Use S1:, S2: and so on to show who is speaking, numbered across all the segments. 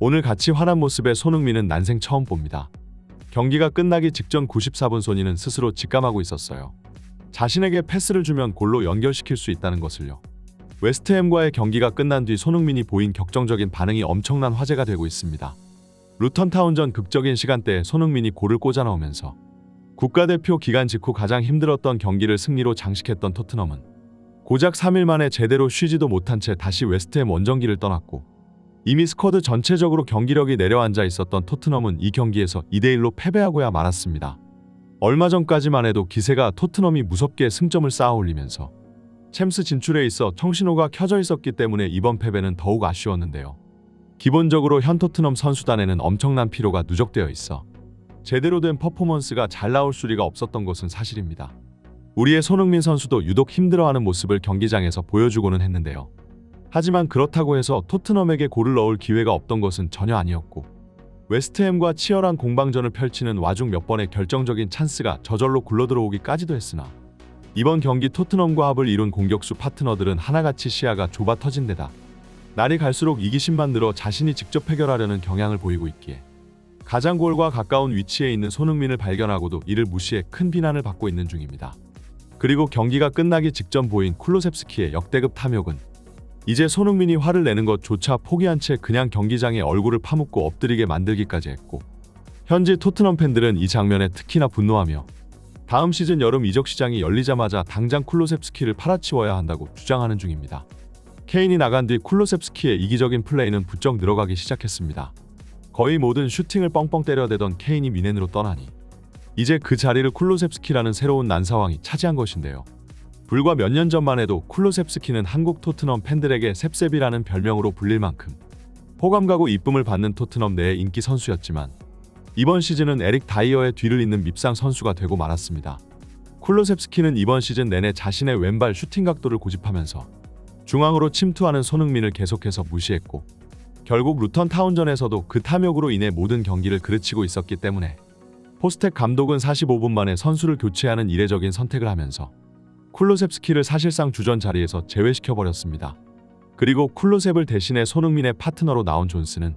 S1: 오늘 같이 화난 모습의 손흥민은 난생 처음 봅니다. 경기가 끝나기 직전 94분 손이는 스스로 직감하고 있었어요. 자신에게 패스를 주면 골로 연결시킬 수 있다는 것을요. 웨스트햄과의 경기가 끝난 뒤 손흥민이 보인 격정적인 반응이 엄청난 화제가 되고 있습니다. 루턴타운전 극적인 시간대에 손흥민이 골을 꽂아 넣으면서 국가대표 기간 직후 가장 힘들었던 경기를 승리로 장식했던 토트넘은 고작 3일 만에 제대로 쉬지도 못한 채 다시 웨스트햄 원정길을 떠났고, 이미 스쿼드 전체적으로 경기력이 내려앉아 있었던 토트넘은 이 경기에서 2대1로 패배하고야 말았습니다. 얼마 전까지만 해도 기세가 토트넘이 무섭게 승점을 쌓아 올리면서 챔스 진출에 있어 청신호가 켜져 있었기 때문에 이번 패배는 더욱 아쉬웠는데요. 기본적으로 현 토트넘 선수단에는 엄청난 피로가 누적되어 있어 제대로 된 퍼포먼스가 잘 나올 수리가 없었던 것은 사실입니다. 우리의 손흥민 선수도 유독 힘들어하는 모습을 경기장에서 보여주고는 했는데요. 하지만 그렇다고 해서 토트넘에게 골을 넣을 기회가 없던 것은 전혀 아니었고, 웨스트햄과 치열한 공방전을 펼치는 와중 몇 번의 결정적인 찬스가 저절로 굴러들어오기까지도 했으나, 이번 경기 토트넘과 합을 이룬 공격수 파트너들은 하나같이 시야가 좁아 터진 데다 날이 갈수록 이기심만 늘어 자신이 직접 해결하려는 경향을 보이고 있기에 가장 골과 가까운 위치에 있는 손흥민을 발견하고도 이를 무시해 큰 비난을 받고 있는 중입니다. 그리고 경기가 끝나기 직전 보인 쿨루셉스키의 역대급 탐욕은 이제 손흥민이 화를 내는 것조차 포기한 채 그냥 경기장에 얼굴을 파묻고 엎드리게 만들기까지 했고, 현지 토트넘 팬들은 이 장면에 특히나 분노하며 다음 시즌 여름 이적 시장이 열리자마자 당장 쿨루셉스키를 팔아치워야 한다고 주장하는 중입니다. 케인이 나간 뒤 쿨루셉스키의 이기적인 플레이는 부쩍 늘어가기 시작했습니다. 거의 모든 슈팅을 뻥뻥 때려대던 케인이 미넨으로 떠나니 이제 그 자리를 쿨루셉스키라는 새로운 난사왕이 차지한 것인데요. 불과 몇 년 전만 해도 쿨루셉스키는 한국 토트넘 팬들에게 셉셉이라는 별명으로 불릴 만큼 호감 가고 이쁨을 받는 토트넘 내의 인기 선수였지만, 이번 시즌은 에릭 다이어의 뒤를 잇는 밉상 선수가 되고 말았습니다. 쿨루셉스키는 이번 시즌 내내 자신의 왼발 슈팅 각도를 고집하면서 중앙으로 침투하는 손흥민을 계속해서 무시했고, 결국 루턴타운전에서도 그 탐욕으로 인해 모든 경기를 그르치고 있었기 때문에 포스텍 감독은 45분 만에 선수를 교체하는 이례적인 선택을 하면서 쿨루셉스키를 사실상 주전 자리에서 제외시켜버렸습니다. 그리고 쿨루셉을 대신해 손흥민의 파트너로 나온 존스는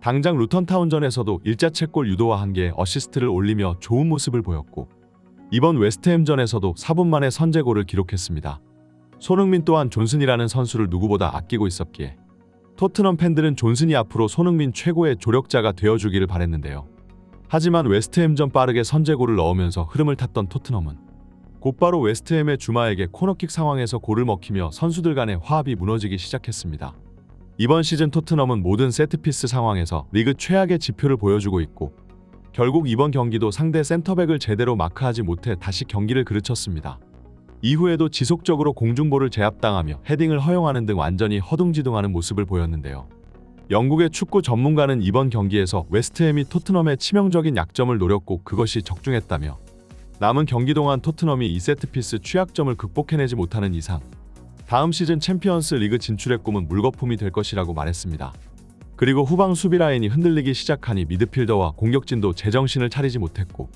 S1: 당장 루턴타운전에서도 일자체골 유도와 한 개의 어시스트를 올리며 좋은 모습을 보였고, 이번 웨스트햄전에서도 4분 만에 선제골을 기록했습니다. 손흥민 또한 존슨이라는 선수를 누구보다 아끼고 있었기에 토트넘 팬들은 존슨이 앞으로 손흥민 최고의 조력자가 되어주기를 바랬는데요. 하지만 웨스트햄전 빠르게 선제골을 넣으면서 흐름을 탔던 토트넘은 곧바로 웨스트햄의 주마에게 코너킥 상황에서 골을 먹히며 선수들 간의 화합이 무너지기 시작했습니다. 이번 시즌 토트넘은 모든 세트피스 상황에서 리그 최악의 지표를 보여주고 있고, 결국 이번 경기도 상대 센터백을 제대로 마크하지 못해 다시 경기를 그르쳤습니다. 이후에도 지속적으로 공중볼을 제압당하며 헤딩을 허용하는 등 완전히 허둥지둥하는 모습을 보였는데요. 영국의 축구 전문가는 이번 경기에서 웨스트햄이 토트넘의 치명적인 약점을 노렸고 그것이 적중했다며, 남은 경기 동안 토트넘이 이 세트피스 취약점을 극복해내지 못하는 이상 다음 시즌 챔피언스 리그 진출의 꿈은 물거품이 될 것이라고 말했습니다. 그리고 후방 수비 라인이 흔들리기 시작하니 미드필더와 공격진도 제정신을 차리지 못했고,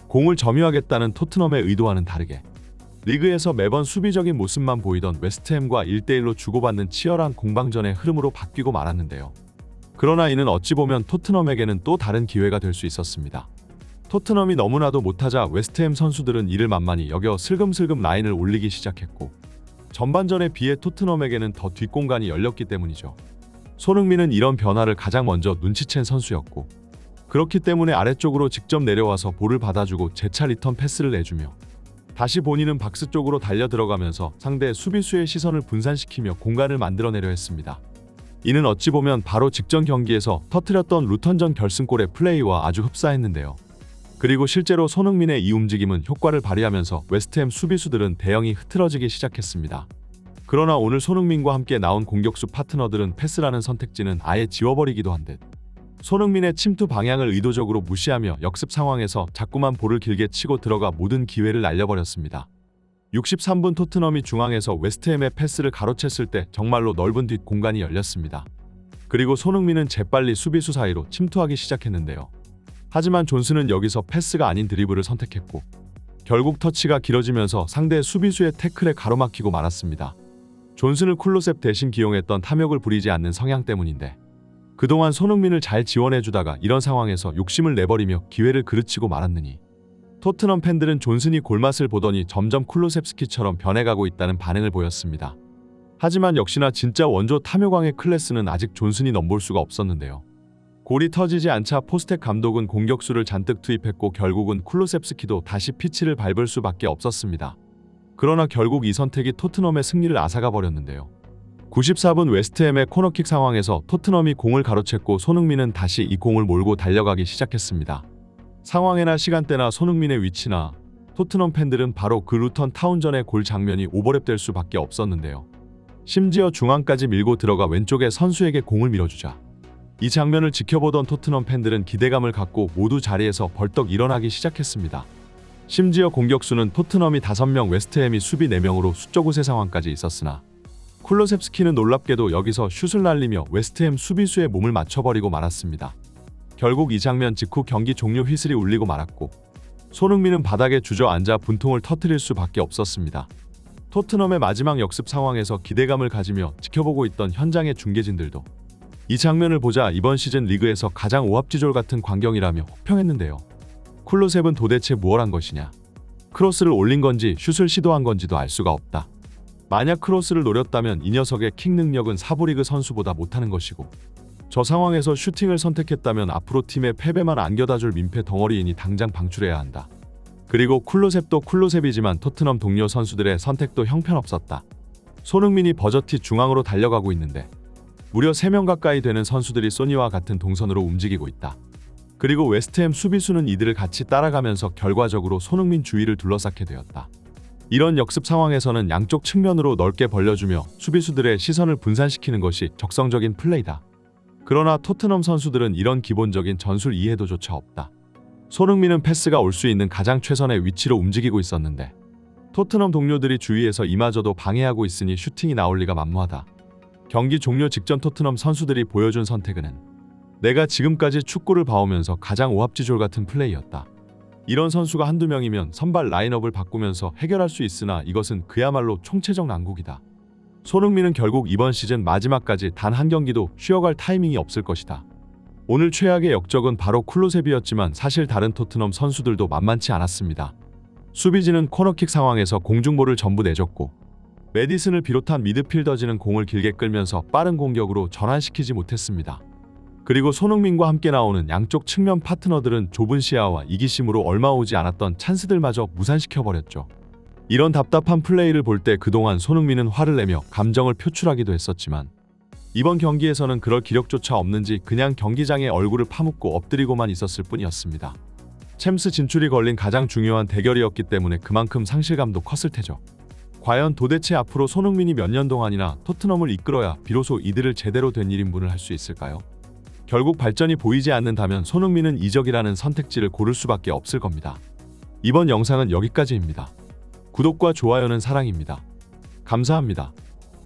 S1: 공을 점유하겠다는 토트넘의 의도와는 다르게 리그에서 매번 수비적인 모습만 보이던 웨스트햄과 1대1로 주고받는 치열한 공방전의 흐름으로 바뀌고 말았는데요. 그러나 이는 어찌 보면 토트넘에게는 또 다른 기회가 될 수 있었습니다. 토트넘이 너무나도 못하자 웨스트햄 선수들은 이를 만만히 여겨 슬금슬금 라인을 올리기 시작했고, 전반전에 비해 토트넘에게는 더 뒷공간이 열렸기 때문이죠. 손흥민은 이런 변화를 가장 먼저 눈치챈 선수였고, 그렇기 때문에 아래쪽으로 직접 내려와서 볼을 받아주고 재차 리턴 패스를 내주며 다시 본인은 박스 쪽으로 달려 들어가면서 상대 수비수의 시선을 분산시키며 공간을 만들어내려 했습니다. 이는 어찌 보면 바로 직전 경기에서 터뜨렸던 루턴전 결승골의 플레이와 아주 흡사했는데요. 그리고 실제로 손흥민의 이 움직임은 효과를 발휘하면서 웨스트햄 수비수들은 대형이 흐트러지기 시작했습니다. 그러나 오늘 손흥민과 함께 나온 공격수 파트너들은 패스라는 선택지는 아예 지워버리기도 한 듯 손흥민의 침투 방향을 의도적으로 무시하며 역습 상황에서 자꾸만 볼을 길게 치고 들어가 모든 기회를 날려버렸습니다. 63분 토트넘이 중앙에서 웨스트햄의 패스를 가로챘을 때 정말로 넓은 뒷 공간이 열렸습니다. 그리고 손흥민은 재빨리 수비수 사이로 침투하기 시작했는데요. 하지만 존슨은 여기서 패스가 아닌 드리블을 선택했고, 결국 터치가 길어지면서 상대 수비수의 태클에 가로막히고 말았습니다. 존슨을 쿨루셉 대신 기용했던 탐욕을 부리지 않는 성향 때문인데, 그동안 손흥민을 잘 지원해주다가 이런 상황에서 욕심을 내버리며 기회를 그르치고 말았느니 토트넘 팬들은 존슨이 골맛을 보더니 점점 쿨루셉스키처럼 변해가고 있다는 반응을 보였습니다. 하지만 역시나 진짜 원조 탐욕왕의 클래스는 아직 존슨이 넘볼 수가 없었는데요. 골이 터지지 않자 포스텍 감독은 공격수를 잔뜩 투입했고 결국은 쿨루셉스키도 다시 피치를 밟을 수밖에 없었습니다. 그러나 결국 이 선택이 토트넘의 승리를 앗아가 버렸는데요. 94분 웨스트햄의 코너킥 상황에서 토트넘이 공을 가로챘고 손흥민은 다시 이 공을 몰고 달려가기 시작했습니다. 상황이나 시간대나 손흥민의 위치나 토트넘 팬들은 바로 그 루턴 타운전의 골 장면이 오버랩될 수밖에 없었는데요. 심지어 중앙까지 밀고 들어가 왼쪽에 선수에게 공을 밀어주자 이 장면을 지켜보던 토트넘 팬들은 기대감을 갖고 모두 자리에서 벌떡 일어나기 시작했습니다. 심지어 공격수는 토트넘이 5명, 웨스트햄이 수비 4명으로 수적 우세 상황까지 있었으나 쿨루셉스키는 놀랍게도 여기서 슛을 날리며 웨스트햄 수비수의 몸을 맞춰버리고 말았습니다. 결국 이 장면 직후 경기 종료 휘슬이 울리고 말았고 손흥민은 바닥에 주저앉아 분통을 터뜨릴 수밖에 없었습니다. 토트넘의 마지막 역습 상황에서 기대감을 가지며 지켜보고 있던 현장의 중계진들도 이 장면을 보자 이번 시즌 리그에서 가장 오합지졸 같은 광경이라며 혹평했는데요. 쿨루셉은 도대체 무얼 한 것이냐? 크로스를 올린 건지 슛을 시도한 건지도 알 수가 없다. 만약 크로스를 노렸다면 이 녀석의 킥 능력은 사부리그 선수보다 못하는 것이고 저 상황에서 슈팅을 선택했다면 앞으로 팀의 패배만 안겨다줄 민폐 덩어리이니 당장 방출해야 한다. 그리고 쿨루셉도 쿨루셉이지만 토트넘 동료 선수들의 선택도 형편없었다. 손흥민이 버젓이 중앙으로 달려가고 있는데 무려 3명 가까이 되는 선수들이 소니와 같은 동선으로 움직이고 있다. 그리고 웨스트햄 수비수는 이들을 같이 따라가면서 결과적으로 손흥민 주위를 둘러싸게 되었다. 이런 역습 상황에서는 양쪽 측면으로 넓게 벌려주며 수비수들의 시선을 분산시키는 것이 적성적인 플레이다. 그러나 토트넘 선수들은 이런 기본적인 전술 이해도조차 없다. 손흥민은 패스가 올 수 있는 가장 최선의 위치로 움직이고 있었는데 토트넘 동료들이 주위에서 이마저도 방해하고 있으니 슈팅이 나올 리가 만무하다. 경기 종료 직전 토트넘 선수들이 보여준 선택은 내가 지금까지 축구를 봐오면서 가장 오합지졸 같은 플레이였다. 이런 선수가 한두 명이면 선발 라인업을 바꾸면서 해결할 수 있으나 이것은 그야말로 총체적 난국이다. 손흥민은 결국 이번 시즌 마지막까지 단 한 경기도 쉬어갈 타이밍이 없을 것이다. 오늘 최악의 역적은 바로 쿨루셉이었지만 사실 다른 토트넘 선수들도 만만치 않았습니다. 수비진은 코너킥 상황에서 공중볼을 전부 내줬고 메디슨을 비롯한 미드필더진은 공을 길게 끌면서 빠른 공격으로 전환시키지 못했습니다. 그리고 손흥민과 함께 나오는 양쪽 측면 파트너들은 좁은 시야와 이기심으로 얼마 오지 않았던 찬스들마저 무산시켜버렸죠. 이런 답답한 플레이를 볼 때 그동안 손흥민은 화를 내며 감정을 표출하기도 했었지만 이번 경기에서는 그럴 기력조차 없는지 그냥 경기장에 얼굴을 파묻고 엎드리고만 있었을 뿐이었습니다. 챔스 진출이 걸린 가장 중요한 대결이었기 때문에 그만큼 상실감도 컸을 테죠. 과연 도대체 앞으로 손흥민이 몇 년 동안이나 토트넘을 이끌어야 비로소 이들을 제대로 된 1인분을 할 수 있을까요? 결국 발전이 보이지 않는다면 손흥민은 이적이라는 선택지를 고를 수밖에 없을 겁니다. 이번 영상은 여기까지입니다. 구독과 좋아요는 사랑입니다. 감사합니다.